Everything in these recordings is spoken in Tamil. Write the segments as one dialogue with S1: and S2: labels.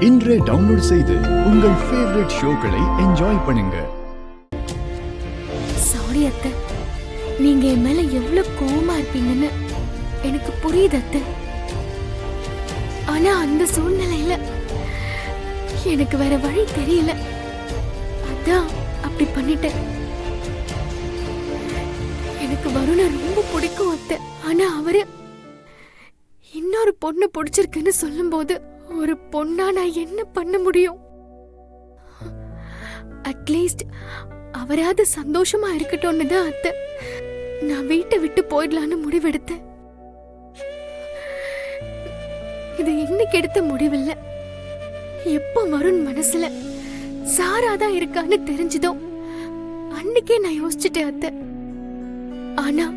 S1: இன்றே டவுன்லோட் செய்து உங்கள் ஃபேவரட் ஷோக்களை என்ஜாய் பண்ணுங்க.
S2: சாரி அத்தை, நீங்க என் மேல எவ்வளவு கோவமா இருப்பீங்கன்னு எனக்கு புரியுது அத்தை. ஆனா அந்த சூழ்நிலையில எனக்கு வேற வழி தெரியல, அதான் அப்படி பண்ணிட்டேன். எனக்கு வருண ரொம்ப பிடிக்கும் அத்தை. ஆனா அவரு இன்னொரு பொண்ணு பிடிச்சிருக்குன்னு சொல்லும் போது ஒரு பொண்ணா நான் என்ன பண்ண முடியும்? அட்லீஸ்ட் அவராது சந்தோஷமா இருக்கட்டும்னு தான் அத்தை நான் வீட்டை விட்டு போயிடலான்னு முடிவெடுத்தேன். இது இன்னைக்கு எடுத்த முடிவில்லை. எப்ப வருண் மனசுல சாராதான் இருக்கான்னு தெரிஞ்சதோ அன்னைக்கே நான் யோசிச்சுட்டேன் அத்தை. ஆனா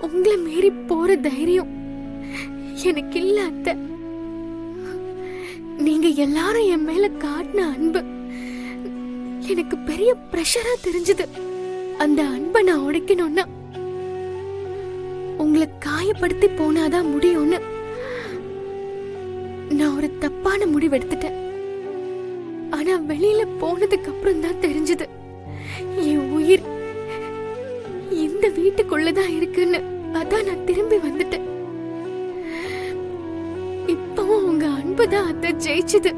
S2: உங்களை மீறி போற தைரியம் எனக்கு இல்ல அத்தை. நீங்க எல்லாரும் என் மேல காட்டின அன்பு எனக்கு பெரிய பிரஷரா தெரிஞ்சது. அந்த அன்பை நான் உடைக்கணும்னா உங்களை காயப்படுத்தி போனாதான் முடியும்னு நான் ஒரு தப்பான முடிவு எடுத்துட்டேன். ஆனா வெளியில போனதுக்கு அப்புறம் தான் தெரிஞ்சது என் உயிர் இந்த வீட்டுக்குள்ளதான் இருக்குன்னு. அதான் நான் திரும்பி வந்துட்டேன். இப்பவும் உங்க அன்புதான் அத்தை ஜெயிச்சது.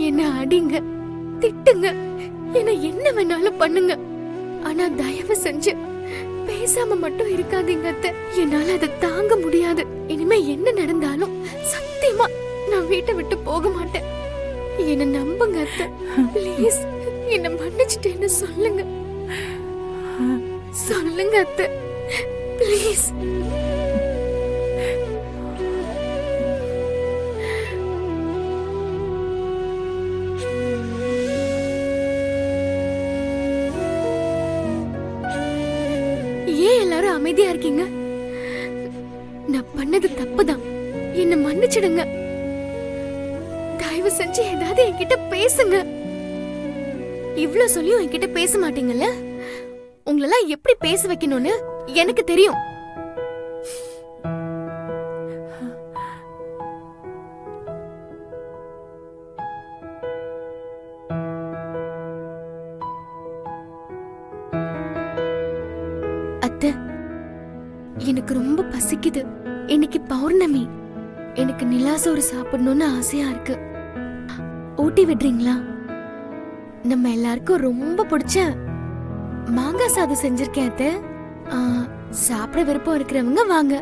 S2: என்ன அடிங்க, திட்டுங்க, என்ன என்ன வேணாலும் பண்ணுங்க. ஆனா தயவு செஞ்சு பேசாம மட்டும் இருக்காதீங்க அத்தை. என்னால அதை தாங்க முடியாது. இனிமே என்ன நடந்தாலும் சத்தியமா நான் வீட்டை விட்டு போக மாட்டேன். என்ன நம்புங்க அத்தை. ப்ளீஸ் என்ன மன்னிச்சிட்டேன்னு சொல்லுங்க. சொல்லுங்க அத்தை, ப்ளீஸ். ஏன் எல்லாரும் அமைதியா இருக்கீங்க? நான் பண்ணது தப்புதான், என்ன மன்னிச்சிடுங்க. தயவு செஞ்சு ஏதாவது என்கிட்ட பேசுங்க. இவ்ளோ சொல்லியும் என்கிட்ட பேச மாட்டீங்கல்ல? உங்களெல்லாம் எப்படி பேச வைக்கணும்னு எனக்கு தெரியும். அத்தை, எனக்கு ரொம்ப பசிக்குது. இன்னைக்கு பௌர்ணமி. எனக்கு நிலாசோறு சாப்பிடணும்னு ஆசையா இருக்கு. ஊட்டி விடுறீங்களா? நம்ம எல்லாருக்கும் ரொம்ப பிடிச்ச மாங்காய் சாதம் செஞ்சிருக்கேன் அத்தை. சாப்பிட விருப்பம் இருக்கிறவங்க வாங்க.